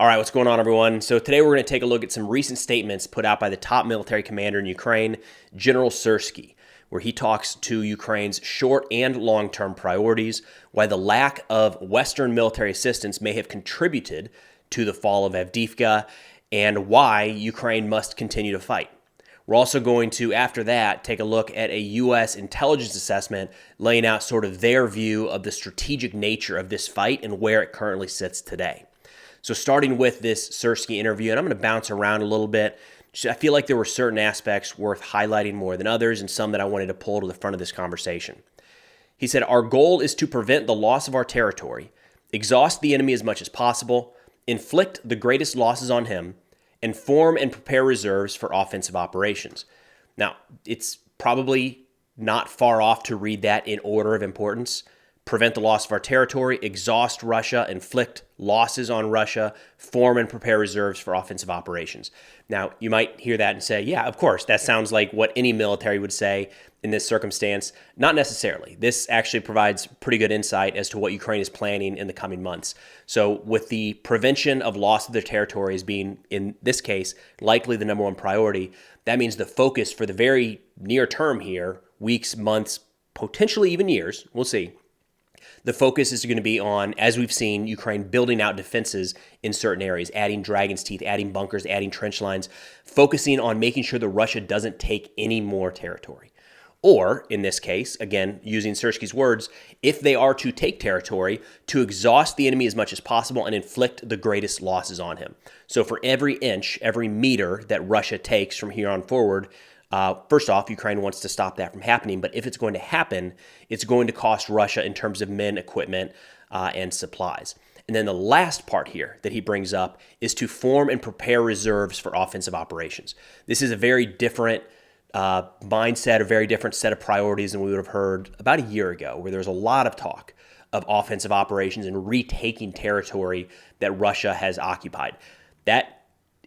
All right, what's going on, everyone? So today we're going to take a look at some recent statements put out by the top military commander in Ukraine, General Syrskyi, where he talks to Ukraine's short and long-term priorities, why the lack of Western military assistance may have contributed to the fall of Avdiivka, and why Ukraine must continue to fight. We're also going to, after that, take a look at a U.S. intelligence assessment laying out sort of their view of the strategic nature of this fight and where it currently sits today. So starting with this Syrskyi interview, and I'm going to bounce around a little bit. I feel like there were certain aspects worth highlighting more than others and some that I wanted to pull to the front of this conversation. He said, "Our goal is to prevent the loss of our territory, exhaust the enemy as much as possible, inflict the greatest losses on him, and form and prepare reserves for offensive operations." Now, it's probably not far off to read that in order of importance. Prevent the loss of our territory, exhaust Russia, inflict losses on Russia, form and prepare reserves for offensive operations. Now, you might hear that and say, yeah, of course, that sounds like what any military would say in this circumstance. Not necessarily. This actually provides pretty good insight as to what Ukraine is planning in the coming months. So with the prevention of loss of their territories being, in this case, likely the number one priority, that means the focus for the very near term here, weeks, months, potentially even years, we'll see. The focus is going to be on, as we've seen, Ukraine building out defenses in certain areas, adding dragon's teeth, adding bunkers, adding trench lines, focusing on making sure that Russia doesn't take any more territory. Or, in this case, again, using Syrskyi's words, if they are to take territory, to exhaust the enemy as much as possible and inflict the greatest losses on him. So for every inch, every meter that Russia takes from here on forward, first off, Ukraine wants to stop that from happening, but if it's going to happen, it's going to cost Russia in terms of men, equipment, and supplies. And then the last part here that he brings up is to form and prepare reserves for offensive operations. This is a very different mindset, a very different set of priorities than we would have heard about a year ago, where there was a lot of talk of offensive operations and retaking territory that Russia has occupied. That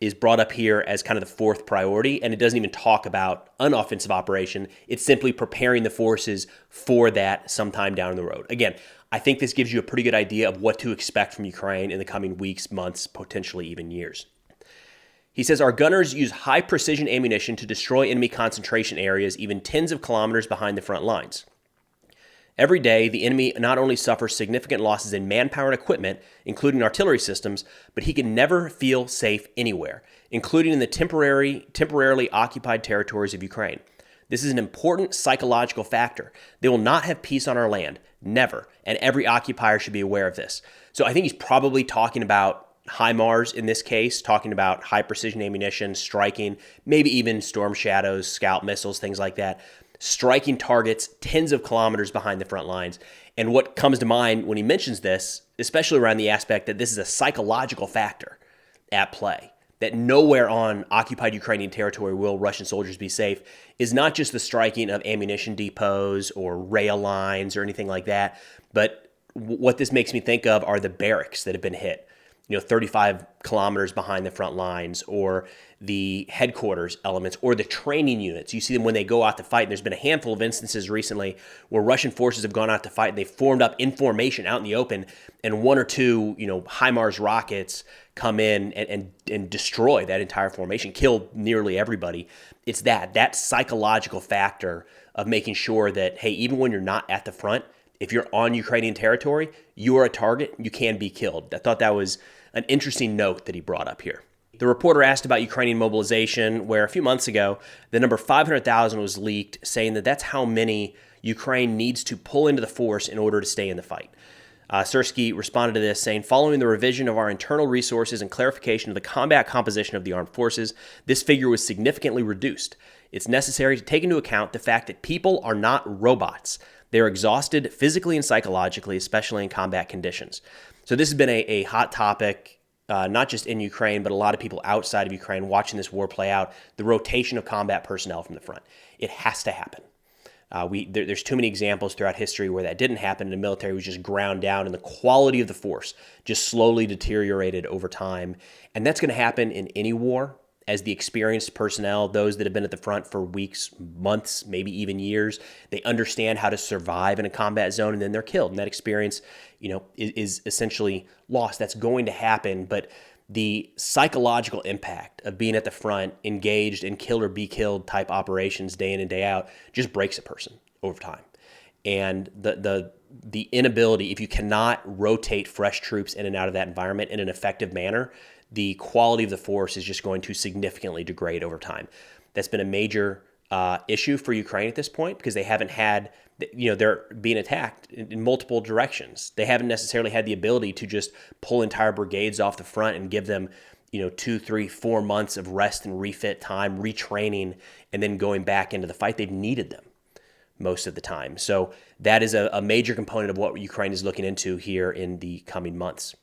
is brought up here as kind of the fourth priority, and it doesn't even talk about an offensive operation. It's simply preparing the forces for that sometime down the road. Again, I think this gives you a pretty good idea of what to expect from Ukraine in the coming weeks, months, potentially even years. He says, "Our gunners use high-precision ammunition to destroy enemy concentration areas even tens of kilometers behind the front lines. Every day, the enemy not only suffers significant losses in manpower and equipment, including artillery systems, but he can never feel safe anywhere, including in the temporarily occupied territories of Ukraine. This is an important psychological factor. They will not have peace on our land, never, and every occupier should be aware of this." So I think he's probably talking about HIMARS in this case, talking about high-precision ammunition, striking, maybe even Storm Shadows, Scout missiles, things like that. Striking targets tens of kilometers behind the front lines. And what comes to mind when he mentions this, especially around the aspect that this is a psychological factor at play, that nowhere on occupied Ukrainian territory will Russian soldiers be safe, is not just the striking of ammunition depots or rail lines or anything like that, but what this makes me think of are the barracks that have been hit, 35 kilometers behind the front lines, or the headquarters elements, or the training units. You see them when they go out to fight. And there's been a handful of instances recently where Russian forces have gone out to fight and they've formed up in formation out in the open, and one or two, HIMARS rockets come in and destroy that entire formation, kill nearly everybody. It's that psychological factor of making sure that, hey, even when you're not at the front, if you're on Ukrainian territory, you are a target, you can be killed. I thought that was an interesting note that he brought up here. The reporter asked about Ukrainian mobilization, where a few months ago, the number 500,000 was leaked, saying that that's how many Ukraine needs to pull into the force in order to stay in the fight. Syrskyi responded to this, saying, "Following the revision of our internal resources and clarification of the combat composition of the armed forces, this figure was significantly reduced. It's necessary to take into account the fact that people are not robots. They're exhausted physically and psychologically, especially in combat conditions." So this has been a hot topic, not just in Ukraine, but a lot of people outside of Ukraine watching this war play out, the rotation of combat personnel from the front. It has to happen. There's too many examples throughout history where that didn't happen, and the military was just ground down, and the quality of the force just slowly deteriorated over time. And that's going to happen in any war, as the experienced personnel, those that have been at the front for weeks, months, maybe even years, they understand how to survive in a combat zone, and then they're killed. And that experience, is essentially lost. That's going to happen. But the psychological impact of being at the front, engaged in kill or be killed type operations day in and day out, just breaks a person over time. And the inability, if you cannot rotate fresh troops in and out of that environment in an effective manner, the quality of the force is just going to significantly degrade over time. That's been a major issue for Ukraine at this point, because they haven't had, they're being attacked in multiple directions. They haven't necessarily had the ability to just pull entire brigades off the front and give them 2, 3, 4 months of rest and refit time, retraining, and then going back into the fight. They've needed them most of the time. So that is a major component of what Ukraine is looking into here in the coming months.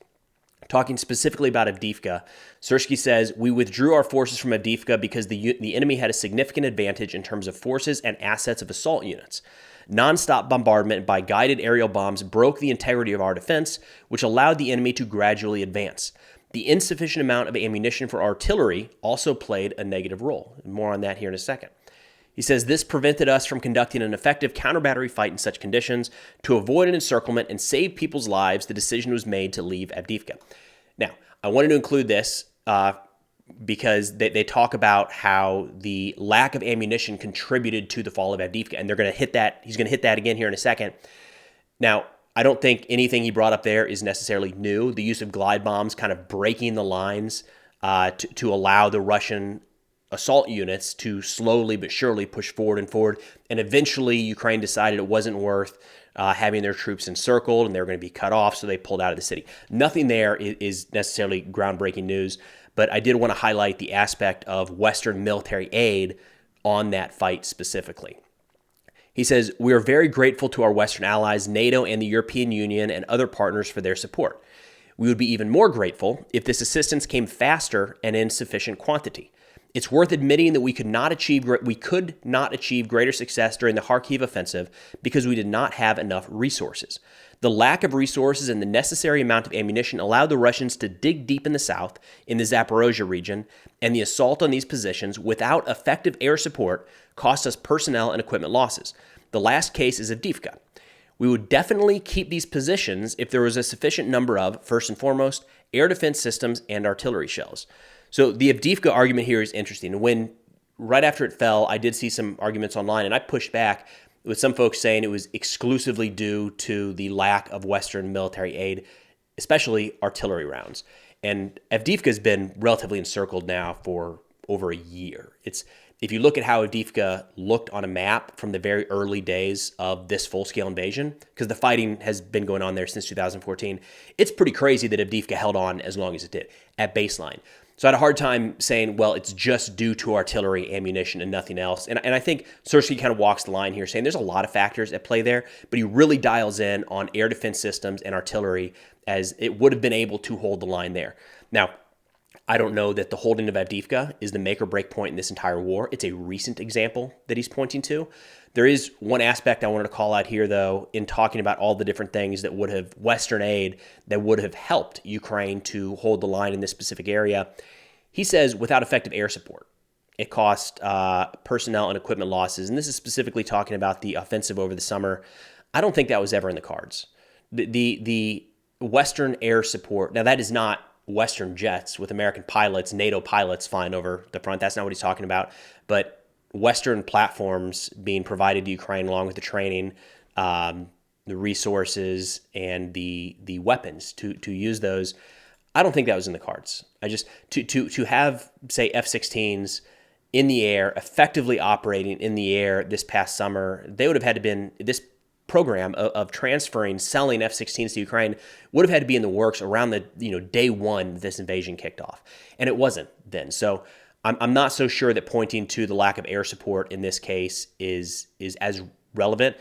Talking specifically about Avdiivka, Syrskyi says, we withdrew our forces from Avdiivka because the enemy had a significant advantage in terms of forces and assets of assault units. Nonstop bombardment by guided aerial bombs broke the integrity of our defense, which allowed the enemy to gradually advance. The insufficient amount of ammunition for artillery also played a negative role. More on that here in a second. He says this prevented us from conducting an effective counter-battery fight in such conditions. To avoid an encirclement and save people's lives, the decision was made to leave Avdiivka. Now, I wanted to include this because they talk about how the lack of ammunition contributed to the fall of Avdiivka, and they're going to hit that. He's going to hit that again here in a second. Now, I don't think anything he brought up there is necessarily new. The use of glide bombs kind of breaking the lines to allow the Russian assault units to slowly but surely push forward, and eventually Ukraine decided it wasn't worth having their troops encircled and they were going to be cut off, so they pulled out of the city. Nothing there is necessarily groundbreaking news, but I did want to highlight the aspect of Western military aid on that fight specifically. He says, we are very grateful to our Western allies, NATO and the European Union and other partners for their support. We would be even more grateful if this assistance came faster and in sufficient quantity. It's worth admitting that we could not achieve greater success during the Kharkiv offensive because we did not have enough resources. The lack of resources and the necessary amount of ammunition allowed the Russians to dig deep in the south, in the Zaporozhye region, and the assault on these positions without effective air support cost us personnel and equipment losses. The last case is Avdiivka. We would definitely keep these positions if there was a sufficient number of, first and foremost, air defense systems and artillery shells. So the Avdiivka argument here is interesting. When right after it fell, I did see some arguments online, and I pushed back with some folks saying it was exclusively due to the lack of Western military aid, especially artillery rounds. And Avdiivka has been relatively encircled now for over a year. If you look at how Avdiivka looked on a map from the very early days of this full-scale invasion, because the fighting has been going on there since 2014, it's pretty crazy that Avdiivka held on as long as it did at baseline. So I had a hard time saying, well, it's just due to artillery, ammunition, and nothing else. And I think Syrskyi kind of walks the line here, saying there's a lot of factors at play there, but he really dials in on air defense systems and artillery, as it would have been able to hold the line there. Now, I don't know that the holding of Avdiivka is the make or break point in this entire war. It's a recent example that he's pointing to. There is one aspect I wanted to call out here, though, in talking about all the different things that would have, Western aid, that would have helped Ukraine to hold the line in this specific area. He says without effective air support, it cost personnel and equipment losses. And this is specifically talking about the offensive over the summer. I don't think that was ever in the cards. The Western air support, now that is not Western jets with American pilots, NATO pilots flying over the front. That's not what he's talking about. But Western platforms being provided to Ukraine along with the training, the resources, and the weapons to use those. I don't think that was in the cards. To have, say, F-16s in the air, effectively operating in the air this past summer, they would have had to been, this program of transferring, selling F-16s to Ukraine would have had to be in the works around the day one this invasion kicked off, and it wasn't then. So I'm not so sure that pointing to the lack of air support in this case is as relevant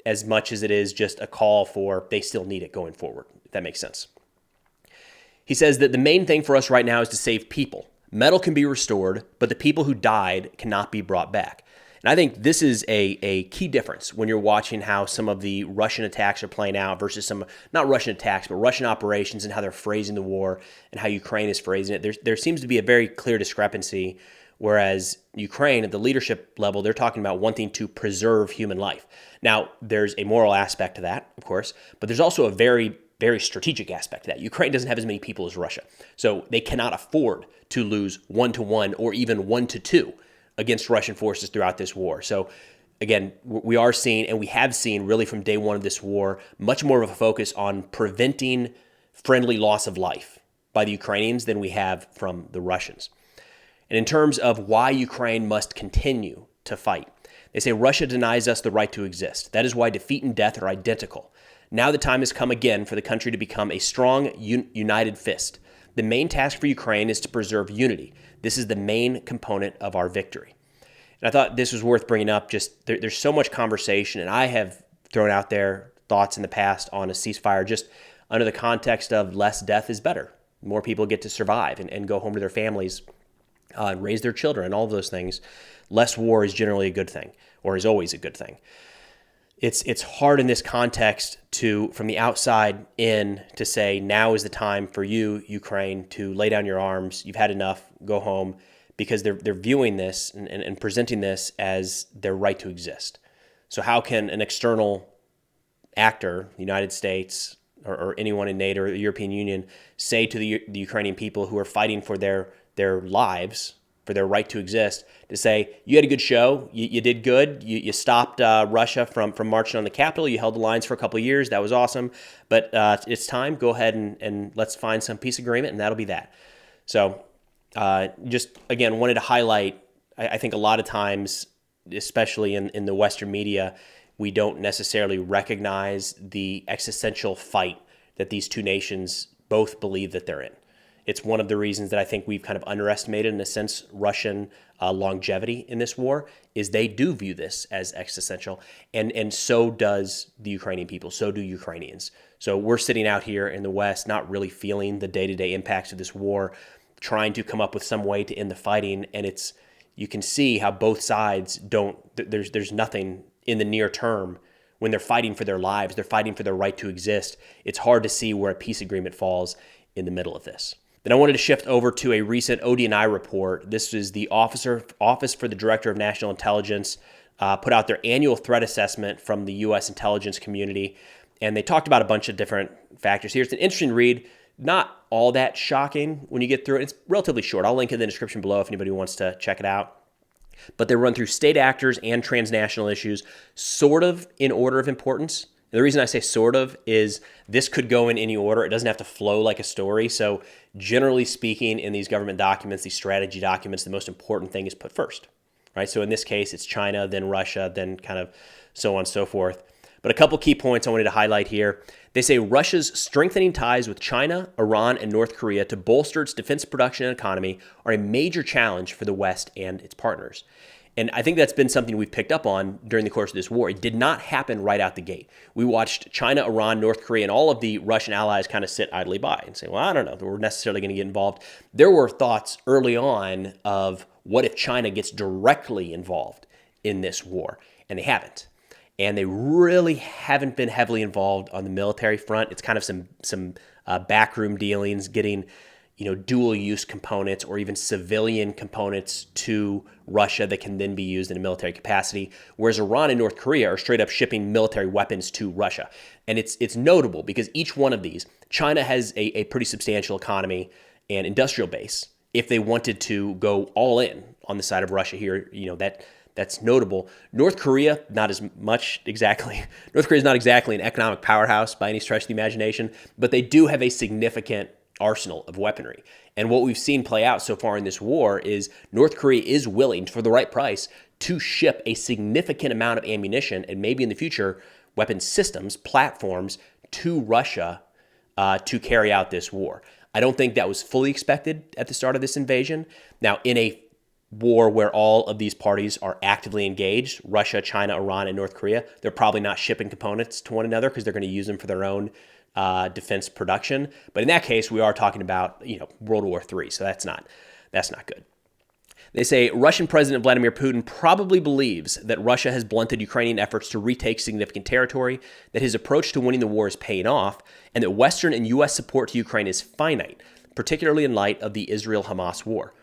as much as it is just a call for they still need it going forward, if that makes sense. He says that the main thing for us right now is to save people. Metal can be restored, but the people who died cannot be brought back. And I think this is a key difference when you're watching how some of the Russian attacks are playing out versus some, not Russian attacks, but Russian operations and how they're phrasing the war and how Ukraine is phrasing it. There seems to be a very clear discrepancy, whereas Ukraine at the leadership level, they're talking about wanting to preserve human life. Now, there's a moral aspect to that, of course, but there's also a very very strategic aspect to that. Ukraine doesn't have as many people as Russia, so they cannot afford to lose 1-1 or even 1-2 against Russian forces throughout this war. So again, we are seeing, and we have seen really from day one of this war, much more of a focus on preventing friendly loss of life by the Ukrainians than we have from the Russians. And in terms of why Ukraine must continue to fight, they say Russia denies us the right to exist. That is why defeat and death are identical. Now the time has come again for the country to become a strong, united fist. The main task for Ukraine is to preserve unity. This is the main component of our victory. And I thought this was worth bringing up. Just there's so much conversation, and I have thrown out there thoughts in the past on a ceasefire just under the context of less death is better. More people get to survive and go home to their families and raise their children and all of those things. Less war is generally a good thing, or is always a good thing. It's hard in this context to, from the outside in, to say now is the time for you, Ukraine, to lay down your arms. You've had enough. Go home, because they're viewing this and presenting this as their right to exist. So how can an external actor, the United States or anyone in NATO or the European Union, say to the Ukrainian people who are fighting for their lives, for their right to exist, to say, you had a good show, you did good, you stopped Russia from marching on the capital, you held the lines for a couple of years, that was awesome, but it's time, go ahead and let's find some peace agreement, and that'll be that. So just, again, wanted to highlight, I think a lot of times, especially in the Western media, we don't necessarily recognize the existential fight that these two nations both believe that they're in. It's one of the reasons that I think we've kind of underestimated, in a sense, Russian longevity in this war, is they do view this as existential, and so does the Ukrainian people, so do Ukrainians. So we're sitting out here in the West not really feeling the day-to-day impacts of this war, trying to come up with some way to end the fighting, and you can see how both sides don't, there's nothing in the near term. When they're fighting for their lives, they're fighting for their right to exist. It's hard to see where a peace agreement falls in the middle of this. Then I wanted to shift over to a recent ODNI report. This is the Office for the Director of National Intelligence, put out their annual threat assessment from the U.S. intelligence community, and they talked about a bunch of different factors here. It's an interesting read, not all that shocking when you get through it. It's relatively short. I'll link it in the description below if anybody wants to check it out. But they run through state actors and transnational issues, sort of in order of importance. And the reason I say sort of is this could go in any order. It doesn't have to flow like a story. So generally speaking, in these government documents, these strategy documents, the most important thing is put first, right? So in this case, it's China, then Russia, then kind of so on and so forth. But a couple key points I wanted to highlight here. They say Russia's strengthening ties with China, Iran, and North Korea to bolster its defense production and economy are a major challenge for the West and its partners. And I think that's been something we've picked up on during the course of this war. It did not happen right out the gate. We watched China, Iran, North Korea, and all of the Russian allies kind of sit idly by and say, well, I don't know if we're necessarily going to get involved. There were thoughts early on of what if China gets directly involved in this war, and they haven't. And they really haven't been heavily involved on the military front. It's kind of some backroom dealings, getting dual-use components or even civilian components to Russia that can then be used in a military capacity, whereas Iran and North Korea are straight up shipping military weapons to Russia. And it's notable because each one of these, China has a pretty substantial economy and industrial base. If they wanted to go all in on the side of Russia here, that's notable. North Korea, not as much exactly. North Korea is not exactly an economic powerhouse by any stretch of the imagination, but they do have a significant arsenal of weaponry. And what we've seen play out so far in this war is North Korea is willing, for the right price, to ship a significant amount of ammunition and maybe in the future weapon systems, platforms to Russia to carry out this war. I don't think that was fully expected at the start of this invasion. Now, in a war where all of these parties are actively engaged, Russia, China, Iran, and North Korea, they're probably not shipping components to one another because they're going to use them for their own defense production. But in that case, we are talking about World War III, so that's not good. They say Russian President Vladimir Putin probably believes that Russia has blunted Ukrainian efforts to retake significant territory, that his approach to winning the war is paying off, and that Western and U.S. support to Ukraine is finite, particularly in light of the Israel-Hamas war.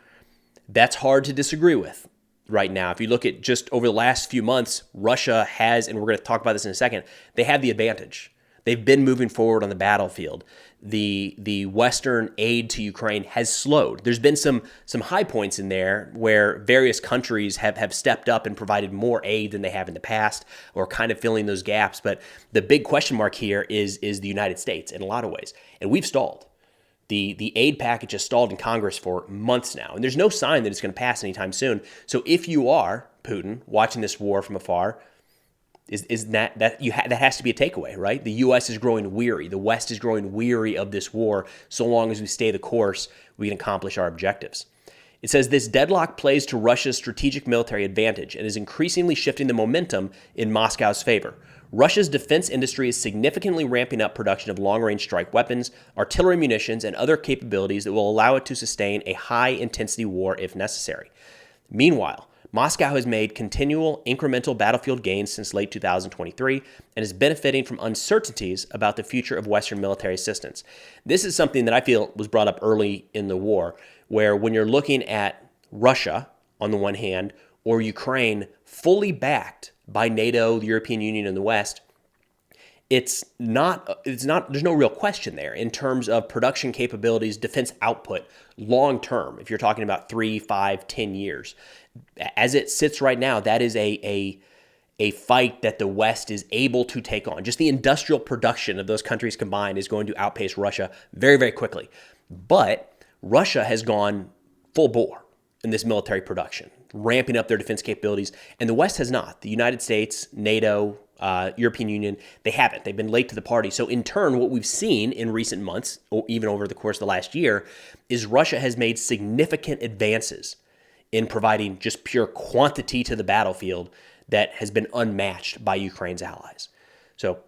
That's hard to disagree with right now. If you look at just over the last few months, Russia has, and we're going to talk about this in a second, they have the advantage. They've been moving forward on the battlefield. The Western aid to Ukraine has slowed. There's been some high points in there where various countries have stepped up and provided more aid than they have in the past, or kind of filling those gaps. But the big question mark here is the United States in a lot of ways. And we've stalled. The aid package has stalled in Congress for months now, and there's no sign that it's going to pass anytime soon. So if you are Putin watching this war from afar, that has to be a takeaway, right? The U.S. is growing weary. The West is growing weary of this war. So long as we stay the course, we can accomplish our objectives. It says this deadlock plays to Russia's strategic military advantage and is increasingly shifting the momentum in Moscow's favor. Russia's defense industry is significantly ramping up production of long-range strike weapons, artillery munitions, and other capabilities that will allow it to sustain a high-intensity war if necessary. Meanwhile, Moscow has made continual incremental battlefield gains since late 2023 and is benefiting from uncertainties about the future of Western military assistance. This is something that I feel was brought up early in the war, where when you're looking at Russia on the one hand, or Ukraine fully backed by NATO, the European Union, and the West, there's no real question there in terms of production capabilities, defense output, long term, if you're talking about 3, 5, 10 years. As it sits right now, that is a fight that the West is able to take on. Just the industrial production of those countries combined is going to outpace Russia very, very quickly. But Russia has gone full bore in this military production, ramping up their defense capabilities, and the West has not. The United States, NATO, European Union, they haven't. They've been late to the party. So in turn, what we've seen in recent months, or even over the course of the last year, is Russia has made significant advances in providing just pure quantity to the battlefield that has been unmatched by Ukraine's allies. So,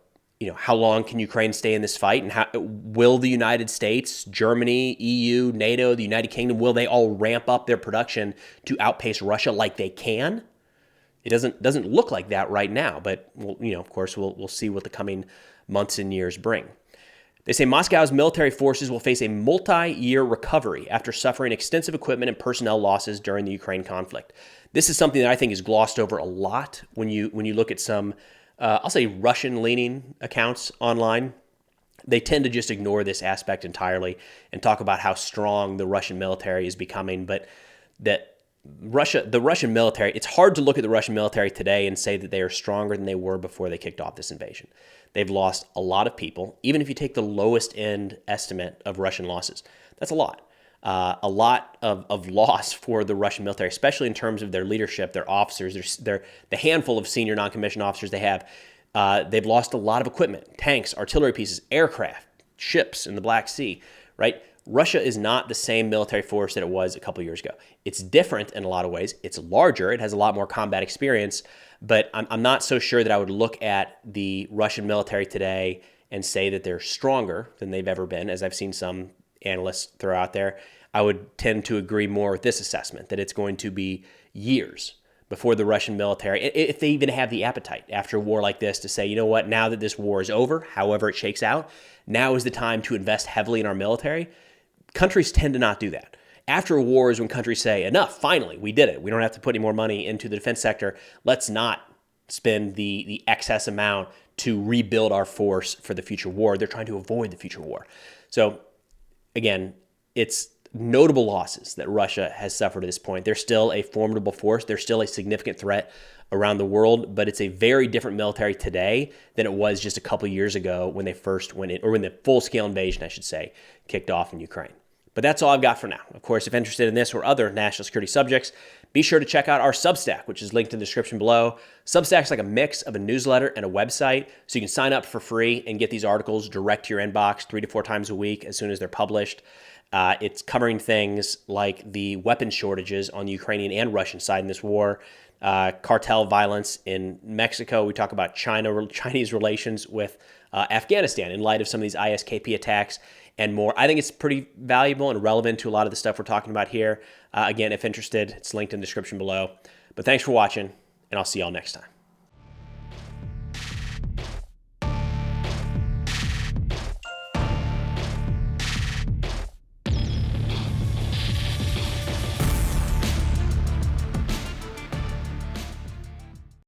how long can Ukraine stay in this fight? And how will the United States, Germany, EU, NATO, the United Kingdom, will they all ramp up their production to outpace Russia like they can? It doesn't look like that right now, but of course we'll see what the coming months and years bring. They say Moscow's military forces will face a multi-year recovery after suffering extensive equipment and personnel losses during the Ukraine conflict. This is something that I think is glossed over a lot when you look at some, I'll say, Russian-leaning accounts online. They tend to just ignore this aspect entirely and talk about how strong the Russian military is becoming, but that the Russian military, it's hard to look at the Russian military today and say that they are stronger than they were before they kicked off this invasion. They've lost a lot of people. Even if you take the lowest end estimate of Russian losses, that's a lot. A lot of loss for the Russian military, especially in terms of their leadership, their officers, the handful of senior non-commissioned officers they have. They've lost a lot of equipment, tanks, artillery pieces, aircraft, ships in the Black Sea, right? Russia is not the same military force that it was a couple years ago. It's different in a lot of ways. It's larger. It has a lot more combat experience, but I'm not so sure that I would look at the Russian military today and say that they're stronger than they've ever been, as I've seen some analysts throw out there. I would tend to agree more with this assessment, that it's going to be years before the Russian military, if they even have the appetite after a war like this, to say, you know what, now that this war is over, however it shakes out, now is the time to invest heavily in our military. Countries tend to not do that. After a war is when countries say, enough, finally, we did it. We don't have to put any more money into the defense sector. Let's not spend the excess amount to rebuild our force for the future war. They're trying to avoid the future war. So again, it's notable losses that Russia has suffered at this point. They're still a formidable force. They're still a significant threat around the world, but it's a very different military today than it was just a couple years ago when they first went in, or when the full-scale invasion, I should say, kicked off in Ukraine. But that's all I've got for now. Of course, if interested in this or other national security subjects, be sure to check out our Substack, which is linked in the description below. Substack's like a mix of a newsletter and a website, so you can sign up for free and get these articles direct to your inbox 3 to 4 times a week as soon as they're published. It's covering things like the weapon shortages on the Ukrainian and Russian side in this war, cartel violence in Mexico. We talk about Chinese relations with Afghanistan in light of some of these ISKP attacks and more. I think it's pretty valuable and relevant to a lot of the stuff we're talking about here. Again, if interested, it's linked in the description below. But thanks for watching, and I'll see y'all next time.